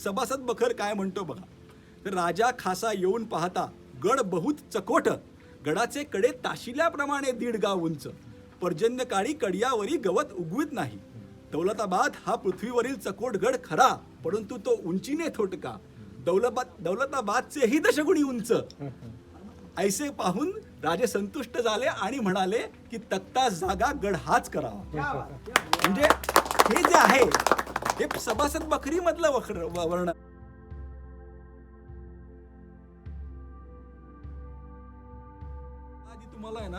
सभासद बखर काय म्हणतो बघा. तर राजा खासा येऊन पाहता गड बहुत चकोट, गडाचे कडे ताशिल्याप्रमाणे 1.5 गाव उंच, पर्जन्य काळी कडियावरी गवत उगवीत नाही. दौलताबाद हा पृथ्वीवरील चकोट गड खरा, परंतु तो उंचीने थोटका. दौलताबादचेही दशगुणी उंच. ऐसे पाहून राजे संतुष्ट झाले आणि म्हणाले की तक्ता जागा गड हाच करावा. म्हणजे हे जे आहे हे सभासद बखरी मधलं वर्ण. आधी तुम्हाला आहे ना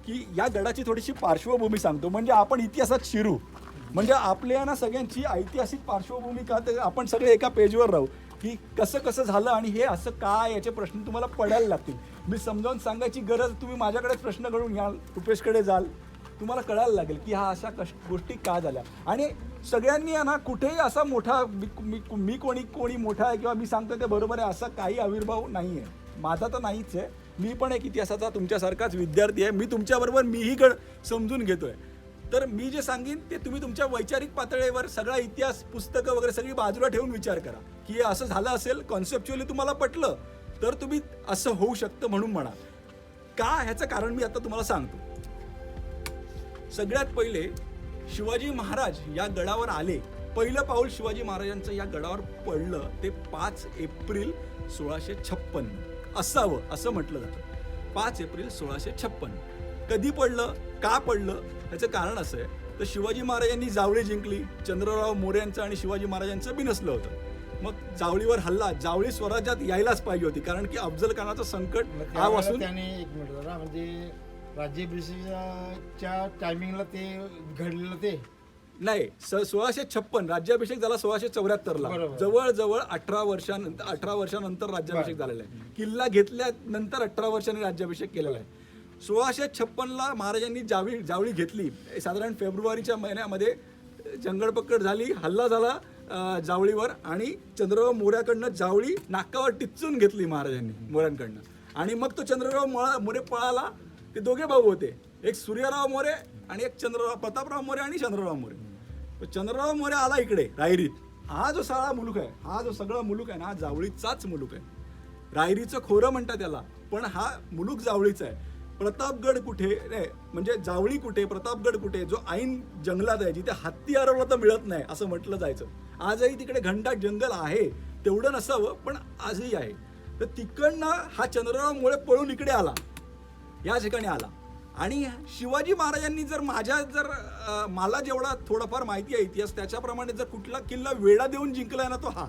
की या गडाची थोडीशी पार्श्वभूमी सांगतो, म्हणजे आपण इतिहासात शिरू, म्हणजे आपल्या ना सगळ्यांची ऐतिहासिक पार्श्वभूमी का तर आपण सगळे एका पेजवर राहू की कसं कसं झालं आणि हे असं काय, याचे प्रश्न तुम्हाला पडायला लागतील. मी समजावून सांगायची गरज, तुम्ही माझ्याकडेच प्रश्न घडून याल, रुपेशकडे जाल, तुम्हाला कळायला लागेल की हा अशा गोष्टी का झाल्या. आणि सगळ्यांनी ना कुठेही असा मोठा मी कोणी मोठा आहे किंवा मी सांगतो ते बरोबर आहे असा काही आविर्भाव नाही आहे. माझा तर नाहीच आहे. मी पण एक इतिहासाचा तुमच्यासारखाच विद्यार्थी आहे. मी तुमच्याबरोबर मीही समजून घेतोय. तर मी जे सांगेन ते तुम्ही तुमच्या वैचारिक पातळीवर सगळा इतिहास पुस्तकं वगैरे सगळी बाजूला ठेवून विचार करा की हे असं झालं असेल, कॉन्सेप्च्युअली तुम्हाला पटलं तर तुम्ही असं होऊ शकतं म्हणून म्हणा. का ह्याचं कारण मी आता तुम्हाला सांगतो. सगळ्यात पहिले शिवाजी महाराज या गडावर आले. पहिलं पाऊल शिवाजी महाराजांचं या गडावर पडलं ते 5 एप्रिल 1656 असावं असं म्हटलं जातं. 5 एप्रिल 1656. कधी पडलं, का पडलं, याचं कारण असं आहे तर शिवाजी महाराजांनी जावळी जिंकली. चंद्रराव मोऱ्यांचं आणि शिवाजी महाराजांचं बिनसलं होतं. मग जावळीवर हल्ला, जावळी स्वराज्यात यायलाच पाहिजे होती कारण की अफजल खानाचं संकट आवासून त्याने एक मिनिट जरा म्हणजे राज्याभिषेकाच्या टायमिंगला ते घडलेलं ते नाही. 1656 राज्याभिषेक झाला 1674ला. जवळजवळ 18 वर्षानंतर राज्याभिषेक झालेला आहे. किल्ला घेतल्यानंतर 18 वर्षांनी राज्याभिषेक केलेला आहे. 1656ला महाराजांनी जावळी घेतली. साधारण फेब्रुवारीच्या महिन्यामध्ये जंगलपकड झाली, हल्ला झाला जावळीवर आणि चंद्रराव मोऱ्याकडनं जावळी नाकावर टिच्चून घेतली महाराजांनी मोऱ्यांकडनं. आणि मग तो चंद्रराव मोरे पळाला. ते दोघे भाऊ होते, एक सूर्यराव मोरे आणि एक प्रतापराव मोरे आणि चंद्रराव मोरे. चंद्रराव मोरे आला इकडे रायरीत. हा जो सगळा मुलूक आहे, हा जो सगळा मुलूक आहे ना, हा जावळीचाच मुलूक आहे. रायरीचं खोरं म्हणतात त्याला, पण हा मुलूक जावळीचा आहे. प्रतापगड कुठे नाही, म्हणजे जावळी कुठे, प्रतापगड कुठे, जो ऐन जंगलात आहे जिथे हत्ती हरवला तर मिळत नाही असं म्हटलं जायचं. आजही तिकडे घनदाट जंगल आहे, तेवढं नसावं पण आजही आहे. तर तिकडनं हा चंद्रराव मोरे पळून इकडे आला, या ठिकाणी आला. आणि शिवाजी महाराजांनी जर मला जेवढा थोडाफार माहिती आहे इतिहास त्याच्याप्रमाणे जर कुठला किल्ला वेढा देऊन जिंकलाय ना तो हा.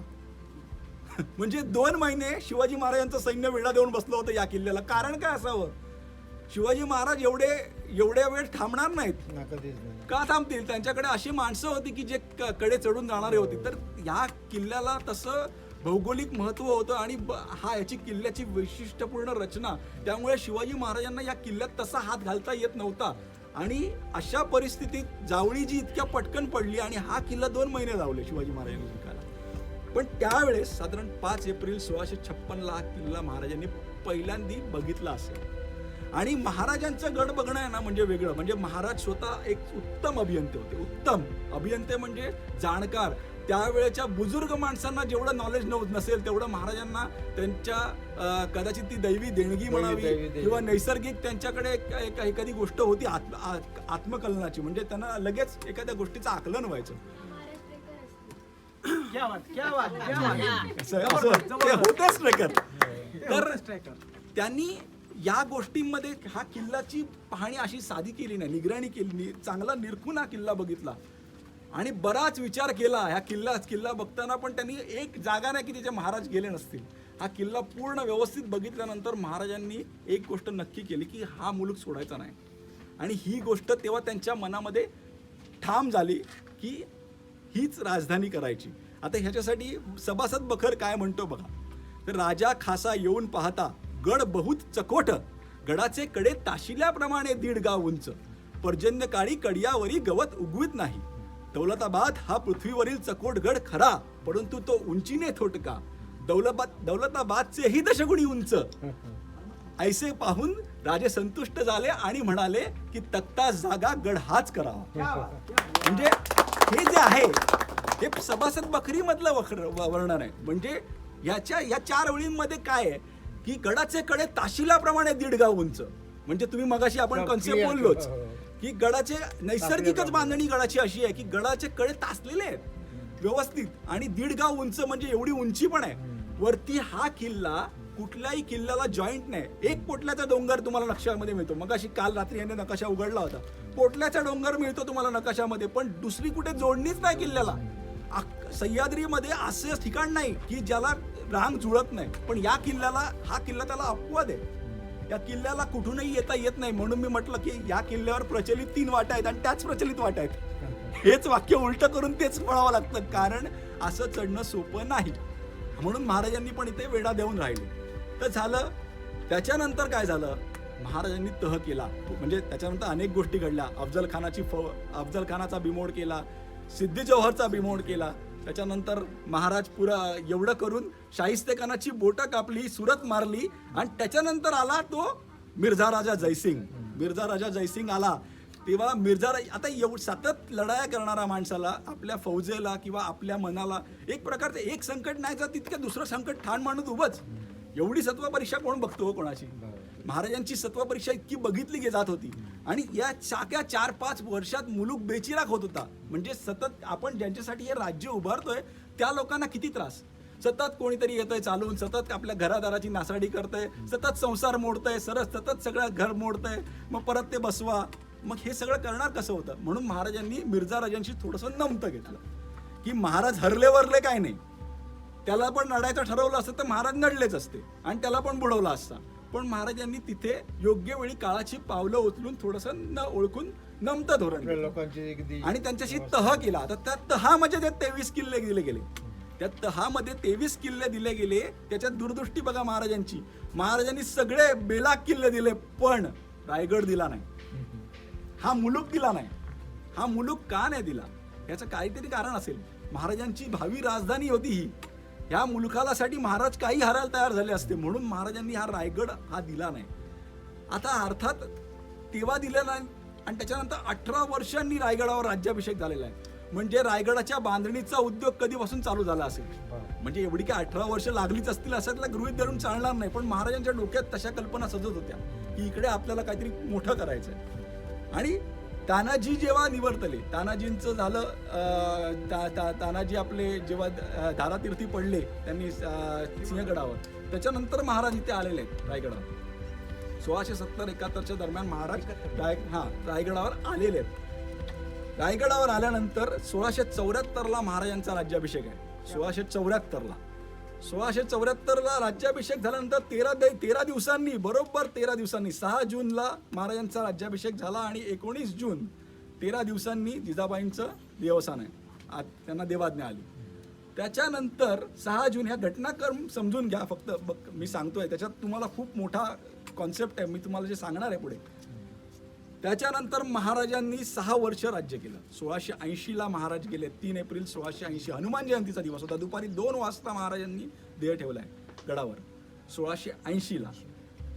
म्हणजे 2 महिने शिवाजी महाराजांचं सैन्य वेढा देऊन बसलं होतं या किल्ल्याला. कारण काय असावं, शिवाजी महाराज एवढ्या वेळ थांबणार नाहीत. का थांबतील, त्यांच्याकडे अशी माणसं होती की जे कडे चढून जाणारे होती. तर ह्या किल्ल्याला तसं भौगोलिक महत्व होतं आणि याची किल्ल्याची वैशिष्ट्यपूर्ण रचना, त्यामुळे शिवाजी महाराजांना या किल्ल्यात तसा हात घालता येत नव्हता. आणि अशा परिस्थितीत जावळी जी इतक्या पटकन पडली आणि हा किल्ला 2 महिने लावले शिवाजी महाराजांनी जिंकायला. पण त्यावेळेस साधारण 5 एप्रिल 1656ला हा किल्ला महाराजांनी पहिल्यांदा बघितला असेल. आणि महाराजांचं गड बघणं आहे ना म्हणजे वेगळं. म्हणजे महाराज स्वतः एक उत्तम अभियंते होते. उत्तम अभियंते म्हणजे जाणकार. त्यावेळेच्या बुजुर्ग माणसांना जेवढं नॉलेज नसेल तेवढं महाराजांना त्यांच्या कदाचित ती दैवी देणगी म्हणावी किंवा नैसर्गिक त्यांच्याकडे एखादी गोष्ट होती आत्मकलनाची, म्हणजे त्यांना लगेच एखाद्या गोष्टीचं आकलन व्हायचं. होतेच ट्रेकर. तर त्यांनी या गोष्टींमध्ये हा किल्ल्याची पाहणी अशी साधी केली नाही, निगराणी केली, चांगला निरखून हा किल्ला बघितला आणि बराच विचार केला. ह्या किल्ला बघताना पण त्यांनी एक जागा नाही की तिथे महाराज गेले नसतील. हा किल्ला पूर्ण व्यवस्थित बघितल्यानंतर महाराजांनी एक गोष्ट नक्की केली की हा मुलूक सोडायचा नाही. आणि ही गोष्ट तेव्हा त्यांच्या मनामध्ये ठाम झाली की हीच राजधानी करायची. आता ह्याच्यासाठी सभासद बखर काय म्हणतो बघा. तर राजा खासा येऊन पाहता गड बहुत चकोट, गडाचे कडे ताशिल्याप्रमाणे 1.5 गाव उंच, पर्जन्य काळी कडियावरी गवत उगवीत नाही. दौलताबाद हा पृथ्वीवरील चकोट गड खरा, परंतु तो उंचीने थोटका. दौलताबादचेही दशगुणी उंच. ऐसे पाहून राजे संतुष्ट झाले आणि म्हणाले की तक्ता जागा गड हाच करावा. म्हणजे हे जे आहे हे सभासद बखरी मधलं वर्णन आहे. म्हणजे या 4 ओळींमध्ये काय आहे की गडाचे कडे ताशिलाप्रमाणे 1.5 गाव उंच. म्हणजे तुम्ही मगाशी आपण कॉन्सेप्ट बोललोच की गडाचे नैसर्गिकच बांधणी गडाची अशी आहे की गडाचे कडे तासलेले आहेत व्यवस्थित आणि 1.5 गाव उंच. म्हणजे एवढी उंची पण आहे वरती. हा किल्ला कुठल्याही किल्ल्याला जॉईंट नाही. एक पोटल्याचा डोंगर तुम्हाला नकाशामध्ये मिळतो. मगाशी काल रात्री याने नकाशा उघडला होता. पोटल्याचा डोंगर मिळतो तुम्हाला नकाशामध्ये, पण दुसरी कुठे जोडणीच नाही किल्ल्याला. सह्याद्रीमध्ये असं ठिकाण नाही की ज्याला रांग जुळत नाही, पण हा किल्ला त्याला अपवाद आहे. या किल्ल्याला कुठूनही येता येत नाही. म्हणून मी म्हटलं की या किल्ल्यावर प्रचलित 3 वाटा आहेत आणि त्याच प्रचलित वाटा आहेत. हेच वाक्य उलट करून तेच म्हणावं लागतं, कारण असं चढणं सोपं नाही. म्हणून महाराजांनी पण इथे वेढा देऊन राहिले. तर झालं. त्याच्यानंतर काय झालं, महाराजांनी तह केला. म्हणजे त्याच्यानंतर अनेक गोष्टी घडल्या. अफजल खानाचा बिमोड केला, सिद्दी जोहरचा बिमोड केला. त्याच्यानंतर महाराज पुरा एवढं करून शाहिस्तेखानाची बोटं कापली, सुरत मारली आणि त्याच्यानंतर आला तो मिर्झा राजा जयसिंग आला. तेव्हा आता सतत लढाया करणारा माणसाला, आपल्या फौजेला किंवा आपल्या मनाला एक प्रकारचं एक संकट नाही जात तितकं दुसरं संकट ठाण मानून उभंच. एवढी सत्व परीक्षा कोण बघतो कोणाची. महाराजांची सत्व परीक्षा इतकी बघितली जात होती आणि या 4-5 वर्षात मुलूक बेचिराख होत होता. म्हणजे सतत आपण ज्यांच्यासाठी हे राज्य उभारतोय त्या लोकांना किती त्रास. सतत कोणीतरी येतंय चालून, सतत आपल्या घरादाराची नासाडी करतंय, सतत संसार मोडतंय, सतत सगळं घर मोडतंय, मग परत ते बसवा. मग हे सगळं करणार कसं होतं. म्हणून महाराजांनी मिर्झा राजांशी थोडंसं नमतं घेतलं की महाराज हरले काय नाही. त्याला पण लढायचं ठरवलं असतं तर महाराज नडलेच असते आणि त्याला पण बुडवला असता. पण महाराजांनी तिथे योग्य वेळी काळाची पावलं उचलून थोडंसं ओळखून नमतं धोरण आणि त्यांच्याशी तह केला. तर त्या तहामध्ये ते 23 किल्ले दिले गेले. त्या तहामध्ये 23 किल्ले दिले गेले. त्याच्यात दूरदृष्टी बघा महाराजांची. महाराजांनी सगळे बेलाग किल्ले दिले, पण रायगड दिला नाही. हा मुलूक दिला नाही. हा मुलूक का नाही दिला याचं काहीतरी कारण असेल. महाराजांची भावी राजधानी होती ही. ह्या मुलुखालासाठी महाराज काही हारायला तयार झाले असते, म्हणून महाराजांनी हा रायगड हा दिला नाही. आता अर्थात तेव्हा दिला नाही आणि त्याच्यानंतर 18 वर्षांनी रायगडावर राज्याभिषेक झालेला आहे. म्हणजे रायगडाच्या बांधणीचा उद्योग कधीपासून चालू झाला असेल. म्हणजे एवढी काय 18 वर्ष लागलीच असतील असं गृहीत धरून चालणार नाही. पण महाराजांच्या डोक्यात तशा कल्पना सजत होत्या की इकडे आपल्याला काहीतरी मोठं करायचं आहे. आणि तानाजी जेव्हा निवर्तले, तानाजींचं झालं, तानाजी आपले जेव्हा धारातीर्थी पडले त्यांनी सिंहगडावर, त्याच्यानंतर महाराज इथे आलेले आहेत रायगडावर. 1670-71 दरम्यान महाराज रायगडावर आलेले आहेत. रायगडावर आल्यानंतर 1674ला महाराजांचा राज्याभिषेक आहे. 1674ला राज्याभिषेक झाल्यानंतर 13 दिवसांनी, बरोबर 13 दिवसांनी 6 जूनला महाराजांचा राज्याभिषेक झाला आणि 19 जून 13 दिवसांनी जिजाबाईंचं देवस्थान आहे, त्यांना देवाज्ञा आली. त्याच्यानंतर 6 जून ह्या घटनाक्रम समजून घ्या. फक्त मी सांगतोय त्याच्यात तुम्हाला खूप मोठा कॉन्सेप्ट आहे. मी तुम्हाला जे सांगणार आहे पुढे. त्याच्यानंतर महाराजांनी 6 वर्ष राज्य केलं. 1680ला महाराज गेले. 3 एप्रिल 1680 हनुमान जयंतीचा दिवस होता. दुपारी 2 वाजता महाराजांनी देह ठेवलाय गडावर 1680ला.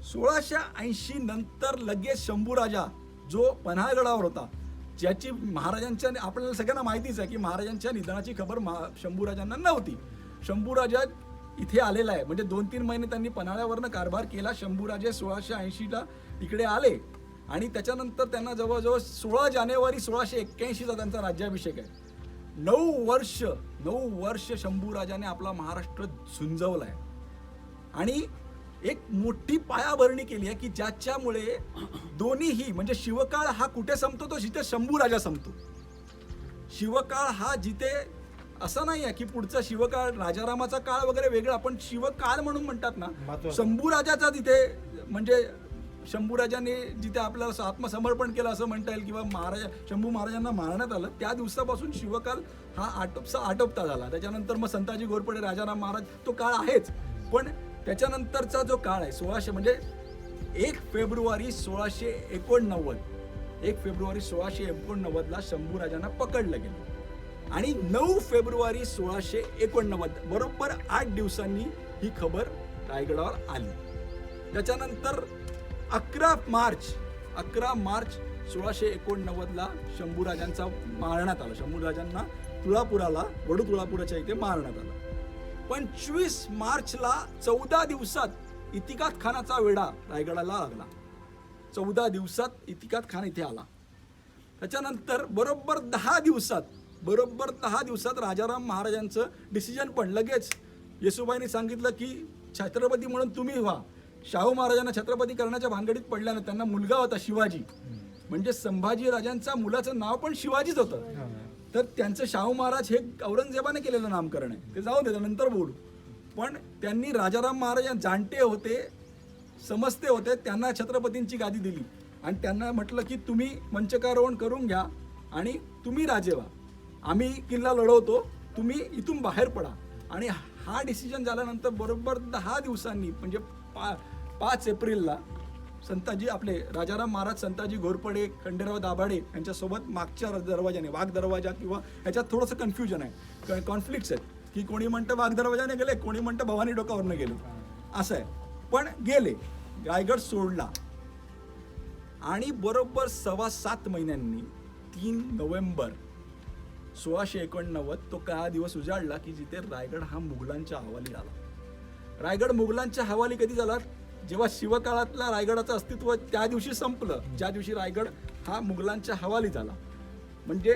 1680 नंतर लगेच शंभूराजा जो पन्हाळगडावर होता, ज्याची महाराजांच्या, आपल्याला सगळ्यांना माहितीच आहे की महाराजांच्या निधनाची खबर शंभूराजांना नव्हती. शंभूराजा इथे आलेला आहे. म्हणजे 2-3 महिने त्यांनी पन्हाळ्यावरनं कारभार केला. शंभूराजे 1680ला इकडे आले आणि त्याच्यानंतर त्यांना जवळजवळ 16 जानेवारी 1681चा त्यांचा राज्याभिषेक आहे. 9 वर्ष शंभूराजाने आपला महाराष्ट्र झुंजवलाय आणि एक मोठी पायाभरणी केली आहे की ज्याच्यामुळे दोन्हीही, म्हणजे शिवकाळ हा कुठे संपतो, तो जिथे शंभूराजा संपतो. शिवकाळ हा जिथे असं नाही आहे की पुढचा शिवकाळ राजारामाचा काळ वगैरे वेगळा, पण शिवकाळ म्हणून म्हणतात ना, शंभूराजाचा तिथे, म्हणजे शंभूराजाने जिथे आपल्याला आत्मसमर्पण केलं असं म्हणता येईल किंवा शंभू महाराजांना मारण्यात आलं, त्या दिवसापासून शिवकाल हा आटोपता झाला. त्याच्यानंतर मग संताजी घोरपडे, राजाराम महाराज, तो काळ आहेच. पण त्याच्यानंतरचा जो काळ आहे 1600, म्हणजे 1 फेब्रुवारी 1689ला शंभूराजांना पकडलं गेलं आणि 9 फेब्रुवारी 1689 बरोबर 8 दिवसांनी ही खबर रायगडावर आली. त्याच्यानंतर 11 मार्च 1689ला शंभूराजांचा मारण्यात आला. शंभूराजांना तुळापुराला, वडू तुळापुराच्या इथे मारण्यात आलं. 25 मार्चला 14 दिवसात इतिकात खानाचा वेढा रायगडाला लागला. 14 दिवसात इतिकात खान इथे आला. त्याच्यानंतर बरोबर 10 दिवसात राजाराम महाराजांचं डिसिजन पण लगेच येसुबाईंनी सांगितलं की छत्रपती म्हणून तुम्ही व्हा. शाहू महाराजांना छत्रपती करण्याच्या भानगडीत पडल्यानं त्यांना मुलगा होता शिवाजी, म्हणजे संभाजी राजांच्या मुलाचं नाव पण शिवाजीच होतं. तर त्यांचं शाहू महाराज हे औरंगजेबाने केलेलं नामकरण आहे, ते जाऊ दे नंतर बोलू. पण त्यांनी राजाराम महाराज जाणते होते, समजते होते, त्यांना छत्रपतींची गादी दिली आणि त्यांना म्हटलं की तुम्ही मंचकारोहण करून घ्या आणि तुम्ही राजे व्हा, आम्ही किल्ला लढवतो, तुम्ही इथून बाहेर पडा. आणि हा डिसिजन झाल्यानंतर बरोबर 10 दिवसांनी म्हणजे 5 एप्रिलला संताजी आपले राजाराम महाराज, संताजी घोरपडे, खंडेराव दाभाडे यांच्यासोबत मागच्या दरवाजाने, वाघ दरवाजा किंवा ह्याच्यात थोडंसं कन्फ्युजन आहे, कॉन्फ्लिक्ट्स आहेत की कोणी म्हणतं वाघ दरवाजाने गेले, कोणी म्हणतं भवानी डोकावरनं गेले, असं आहे. पण गेले, रायगड सोडला आणि बरोबर 7.25 महिन्यांनी 3 नोव्हेंबर 1689 तो काळा दिवस उजाडला की जिथे रायगड हा मुघलांच्या हवाली झाला. रायगड मुघलांच्या हवाली कधी झाला? जेव्हा शिवकाळातला रायगडाचं अस्तित्व त्या दिवशी संपलं, ज्या दिवशी रायगड हा मुघलांच्या हवाली झाला. म्हणजे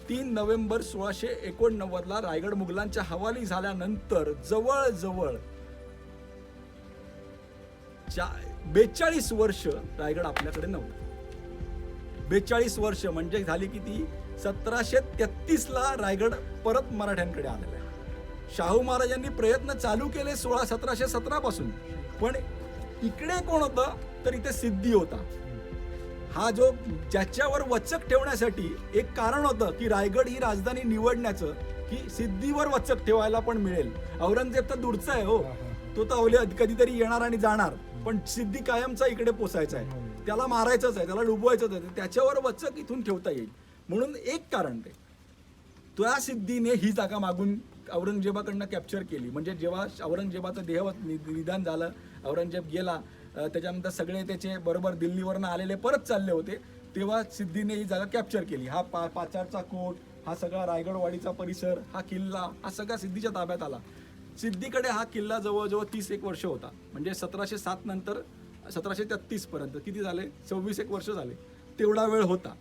3 नोव्हेंबर 1689ला रायगड मुघलांच्या हवाली झाल्यानंतर जवळजवळ 42 वर्ष रायगड आपल्याकडे नव्हतं. 42 वर्ष म्हणजे झाली किती? 1733ला रायगड परत मराठ्यांकडे आलेला आहे. शाहू महाराजांनी प्रयत्न चालू केले 1717 पासून, पण इकडे कोण होतं? तर इथे सिद्धी होता. हा जो ज्याच्यावर वचक ठेवण्यासाठी एक कारण होतं की रायगड ही राजधानी निवडण्याचं, की सिद्धीवर वचक ठेवायला पण मिळेल. औरंगजेब तर दूरचा आहे हो, तो तर अवले कधीतरी येणार आणि जाणार, पण सिद्धी कायमचा इकडे पोचायचा आहे, त्याला मारायचंच आहे, त्याला डुबवायचंच आहे, त्याच्यावर वचक इथून ठेवता येईल म्हणून एक कारण ते. त्या सिद्धीने ही जागा मागून औरंगजेबाकडनं कॅप्चर केली. म्हणजे जेव्हा औरंगजेबाचं देह निदान झालं, औरंगजेब गेला, त्याच्यानंतर सगळे त्याचे बरोबर दिल्लीवरनं आलेले परत चालले होते, तेव्हा सिद्धीने ही जागा कॅप्चर केली. हा पाचारचा कोट, हा सगळा रायगडवाडीचा परिसर, हा किल्ला, हा सगळा सिद्धीच्या ताब्यात आला. सिद्धीकडे हा किल्ला जवळजवळ 31 वर्ष होता. म्हणजे 1707 नंतर 1733 पर्यंत किती झाले? 26 वर्ष झाले, तेवढा वेळ होता.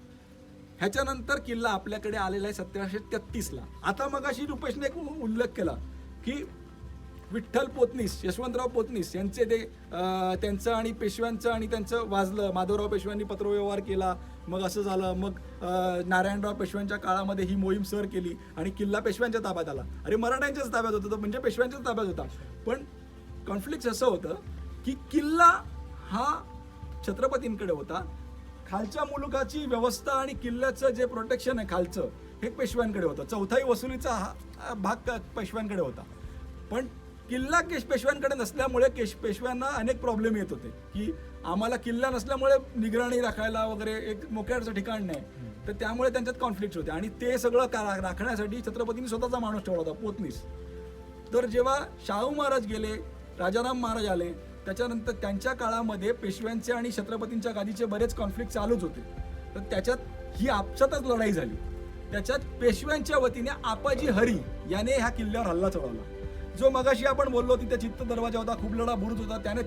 ह्याच्यानंतर किल्ला आपल्याकडे आलेला आहे 1733ला. आता मगाशी रुपेशने एक उल्लेख केला की विठ्ठल पोतनीस, यशवंतराव पोतनीस यांचे ते त्यांचं आणि पेशव्यांचं आणि त्यांचं वाजलं. माधवराव पेशव्यांनी पत्रव्यवहार केला, मग असं झालं. मग नारायणराव पेशव्यांच्या काळामध्ये ही मोहीम सर केली आणि किल्ला पेशव्यांच्या ताब्यात आला. अरे मराठ्यांच्याच ताब्यात होता, म्हणजे पेशव्यांच्याच ताब्यात होता. पण कॉन्फ्लिक्ट असं होतं की किल्ला हा छत्रपतींकडे होता, खालच्या मुलुखाची व्यवस्था आणि किल्ल्याचं जे प्रोटेक्शन आहे खालचं हे पेशव्यांकडे होतं. चौथाई वसुलीचा हा भाग पेशव्यांकडे होता. पण किल्ला पेशव्यांकडे नसल्यामुळे पेशव्यांना अनेक प्रॉब्लेम येत होते की आम्हाला किल्ला नसल्यामुळे निगराणी राखायला वगैरे एक मोक्याचं ठिकाण नाही, तर त्यामुळे त्यांच्यात कॉन्फ्लिक्ट होते. आणि ते सगळं राखण्यासाठी छत्रपतींनी स्वतःचा माणूस ठेवला होता, पोतनीस. तर जेव्हा शाहू महाराज गेले, राजाराम महाराज आले, त्याच्यानंतर त्यांच्या काळामध्ये पेशव्यांचे आणि छत्रपतींच्या गादीचे बरेच कॉन्फ्लिक्ट चालूच होते. तर त्याच्यात ही आपसातच लढाई झाली. त्याच्यात पेशव्यांच्या वतीने आपाजी हरी याने ह्या किल्ल्यावर हल्ला चढवला. जो मगाशी आपण बोललो तिथे चित्त दरवाजा होता, खूप लढा बुरुज होता, त्याने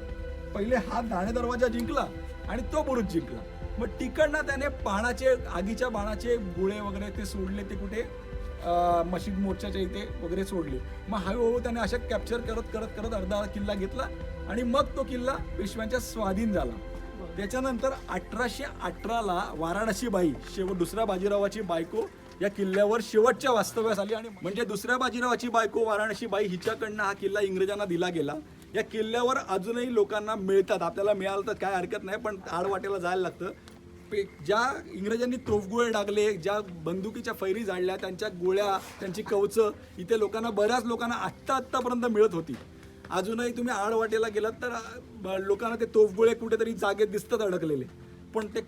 पहिले हा दाणे दरवाजा जिंकला आणि तो बुरुज जिंकला. मग तिकडनं त्याने आगीच्या बाणाचे गोळे वगैरे ते सोडले, ते कुठे मशीद मोर्चाच्या इथे वगैरे सोडले. मग हळूहळू त्याने अशा कॅप्चर करत करत करत अर्धा किल्ला घेतला आणि मग तो किल्ला पेशव्यांच्या स्वाधीन झाला. त्याच्यानंतर 1818ला वाराणसी बाई, दुसऱ्या बाजीरावाची बायको, या किल्ल्यावर शेवटच्या वास्तव्यास आली. आणि म्हणजे दुसऱ्या बाजीरावाची बायको वाराणसी बाई हिच्याकडनं हा किल्ला इंग्रजांना दिला गेला. या किल्ल्यावर अजूनही लोकांना मिळतात, आपल्याला मिळालं तर काय हरकत नाही, पण आडवाटेला जायला लागतं. ज्या इंग्रजांनी तोफगोळे डागले, ज्या बंदुकीच्या फैरी जाळल्या, त्यांच्या गोळ्या, त्यांची कवचं इथे लोकांना, बऱ्याच लोकांना आत्तापर्यंत मिळत होती. अजूनही तुम्ही आडवाटेला गेलात तर लोकांना ते तोफगोळे कुठेतरी जागेत दिसतात अडकलेले, पण ते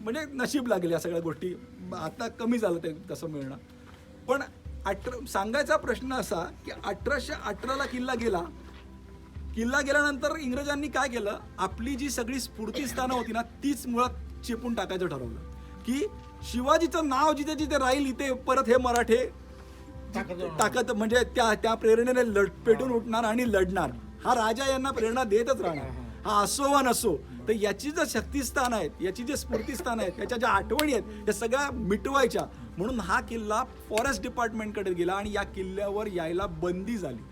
म्हणजे नशीब लागले या सगळ्या गोष्टी. आता कमी झालं ते तसं मिळणं. पण सांगायचा प्रश्न असा की 1818ला किल्ला गेला. किल्ला गेल्यानंतर इंग्रजांनी काय केलं, आपली जी सगळी स्फूर्ती स्थानं होती ना, तीच मुळात चेपून टाकायचं ठरवलं. की शिवाजीचं नाव जिथे जिथे राहील इथे परत हे मराठे ताकद म्हणजे त्या प्रेरणेने पेटून उठणार आणि लढणार. हा राजा यांना प्रेरणा देतच राहणार. हा असो वा नसो. तर याची जे शक्तिस्थान आहेत, याची जे स्फूर्तिस्थान आहेत, याच्या ज्या आठवणी आहेत या सगळ्या मिटवायच्या. म्हणून हा किल्ला फॉरेस्ट डिपार्टमेंटकडे गेला आणि या किल्ल्यावर यायला बंदी झाली.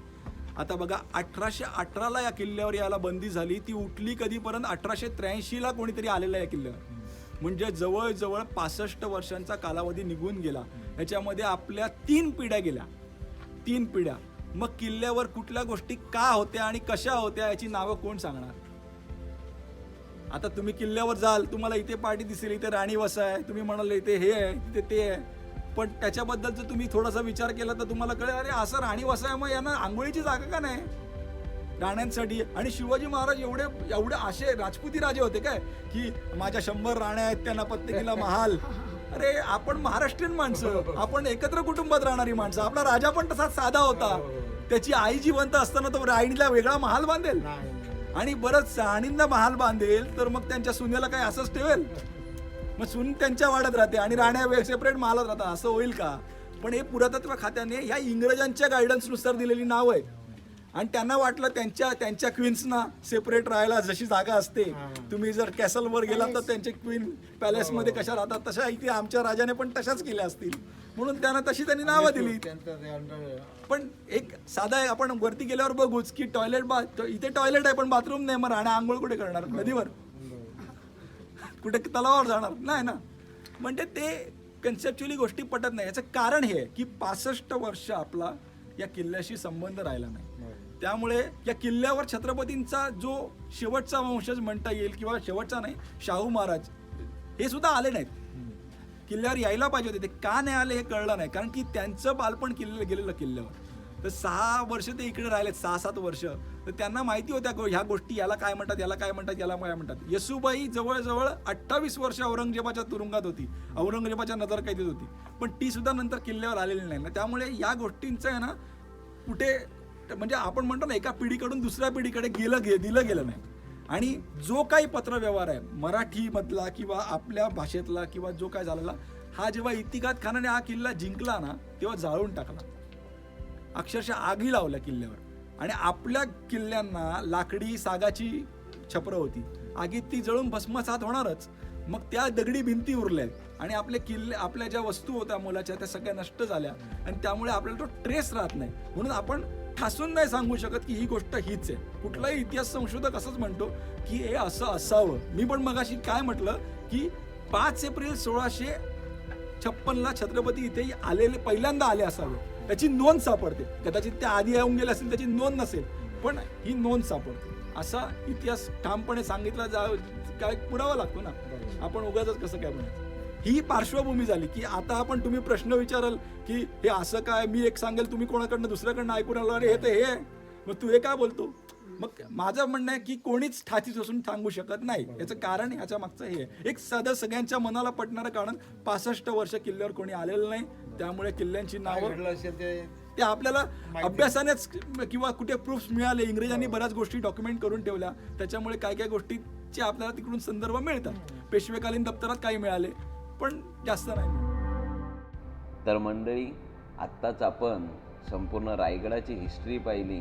आता बघा 1818ला या किल्ल्यावर यायला बंदी झाली. ती उठली कधीपर्यंत 1883ला कोणीतरी आलेलं या किल्ल्यावर. म्हणजे जवळजवळ 65 वर्षांचा कालावधी निघून गेला. ह्याच्यामध्ये आपल्या 3 पिढ्या गेल्या. 3 पिढ्या. मग किल्ल्यावर कुठल्या गोष्टी का होत्या आणि कशा होत्या याची नावं कोण सांगणार? आता तुम्ही किल्ल्यावर जाल, तुम्हाला इथे पार्टी दिसेल, इथे राणी वसा आहे, तुम्ही म्हणाल इथे हे आहे, इथे ते आहे. पण त्याच्याबद्दल जर तुम्ही थोडासा विचार केला तर तुम्हाला कळेल, अरे असं राणी वसा आहे, मग यांना आंघोळीची जागा का नाही राण्यांसाठी? आणि शिवाजी महाराज एवढे असे राजपुती राजे होते काय की माझ्या 100 राण्या आहेत, त्यांना प्रत्येकीला महाल. अरे आपण महाराष्ट्रीयन माणसं, आपण एकत्र कुटुंबात राहणारी माणसं. आपला राजा पण तसा साधा होता. त्याची आई जिवंत असताना तो राणीला वेगळा महाल बांधेल आणि बरंच राणींना महाल बांधेल तर मग त्यांच्या सुनेला काय असंच ठेवेल? मग सून त्यांच्या वाड्यात राहते आणि राण्या सेपरेट महालात राहतात, असं होईल का? पण हे पुरातत्व खात्याने ह्या इंग्रजांच्या गायडन्सनुसार दिलेली नाव आहेत. आणि त्यांना वाटलं त्यांच्या क्वीन्सना सेपरेट राहायला जशी जागा असते. तुम्ही जर कॅसलवर गेलात तर त्यांचे क्वीन पॅलेसमध्ये कशा राहतात तशा इथे आमच्या राजाने पण तशाच केल्या असतील, म्हणून त्यांनी नावं दिली. पण एक साधा आपण वरती गेल्यावर बघूच की इथे टॉयलेट आहे पण बाथरूम नाही. मग राण्या आंघोळ कुठे करणार? नदीवर? कुठे तलावावर जाणार नाही ना. म्हणजे ते कन्सेप्च्युअली गोष्टी पटत नाही. याचं कारण हे की 65 वर्ष आपला या किल्ल्याशी संबंध राहिला नाही. त्यामुळे या किल्ल्यावर छत्रपतींचा जो शेवटचा वंशज म्हणता येईल किंवा शेवटचा नाही, शाहू महाराज हे सुद्धा आले नाहीत. किल्ल्यावर यायला पाहिजे होते, ते का नाही आले हे कळलं नाही. कारण की त्यांचं बालपण गेलेलं किल्ल्यावर. तर 6 वर्ष ते इकडे राहिलेत, 6-7 वर्ष. तर त्यांना माहिती होत्या ह्या गोष्टी, याला काय म्हणतात, याला काय म्हणतात, याला काय म्हणतात. येसूबाई जवळजवळ 28 वर्ष औरंगजेबाच्या तुरुंगात होती, औरंगजेबाच्या नजरकैदेत होती, पण ती सुद्धा नंतर किल्ल्यावर आलेली नाही ना. त्यामुळे या गोष्टींचं आहे ना कुठे म्हणजे आपण म्हणतो ना एका पिढीकडून दुसऱ्या पिढीकडे दिलं गेलं नाही. आणि जो काही पत्रव्यवहार आहे मराठीमधला किंवा आपल्या भाषेतला किंवा जो काय झालेला, हा जेव्हा इतिकाद खानाने हा किल्ला जिंकला ना तेव्हा जाळून टाकला, अक्षरशः आगी लावल्या किल्ल्यावर. आणि आपल्या किल्ल्यांना लाकडी सागाची छपरं होती, आगीत ती जळून भस्मसात होणारच. मग त्या दगडी भिंती उरल्यात आणि आपले किल्ले, आपल्या ज्या वस्तू होत्या मोलाच्या त्या सगळ्या नष्ट झाल्या. आणि त्यामुळे आपल्याला तो ट्रेस राहत नाही. म्हणून आपण ठासून नाही सांगू शकत की ही गोष्ट हीच आहे. कुठलाही इतिहास संशोधक असंच म्हणतो की हे असं असावं. मी पण मगाशी काय म्हटलं की 5 एप्रिल 1656ला छत्रपती इथे आलेले पहिल्यांदा आले असावे, त्याची नोंद सापडते. कदाचित त्या आधी येऊन गेले असेल, त्याची नोंद नसेल, पण ही नोंद सापडते. असा इतिहास ठामपणे सांगितला काय पुरावा लागतो ना. आपण उगाच कसं काय म्हणायचं. ही पार्श्वभूमी झाली की आता तुम्ही प्रश्न विचाराल की हे असं काय, मी एक सांगेल, तुम्ही कोणाकडनं दुसऱ्याकडनं ऐकून आलो, अरे हे तर हे मग तू हे काय बोलतो. मग माझं म्हणणं आहे की कोणीच ठाचीच असून सांगू शकत नाही. याचं कारण ह्याच्या मागचं हे आहे, एक साधं सगळ्यांच्या मनाला पटणारं कारण. 65 वर्ष किल्ल्यावर कोणी आलेलं नाही, त्यामुळे किल्ल्यांची नावं ते आपल्याला अभ्यासानेच किंवा कुठे प्रूफ्स मिळाले. इंग्रजांनी बऱ्याच गोष्टी डॉक्युमेंट करून ठेवल्या, त्याच्यामुळे काय काय गोष्टीचे आपल्याला तिकडून संदर्भ मिळतात. पेशवेकालीन दप्तरात काही मिळाले पण जास्त नाही. तर मंडळी, आत्ताच आपण संपूर्ण रायगडाची हिस्ट्री पाहिली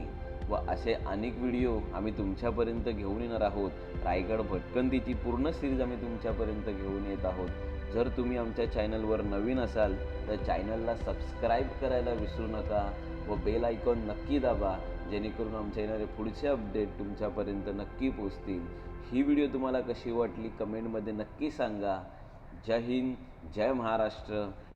व असे अनेक व्हिडिओ आम्ही तुमच्यापर्यंत घेऊन येणार आहोत. रायगड भटकंतीची पूर्ण सिरीज आम्ही तुमच्यापर्यंत घेऊन येत आहोत. जर तुम्ही आमच्या चॅनलवर नवीन असाल तर चॅनलला सबस्क्राईब करायला विसरू नका व बेल आयकॉन नक्की दाबा, जेणेकरून आमच्या येणारे पुढचे अपडेट तुमच्यापर्यंत नक्की पोहोचतील. ही व्हिडिओ तुम्हाला कशी वाटली कमेंटमध्ये नक्की सांगा. जय हिंद, जय महाराष्ट्र.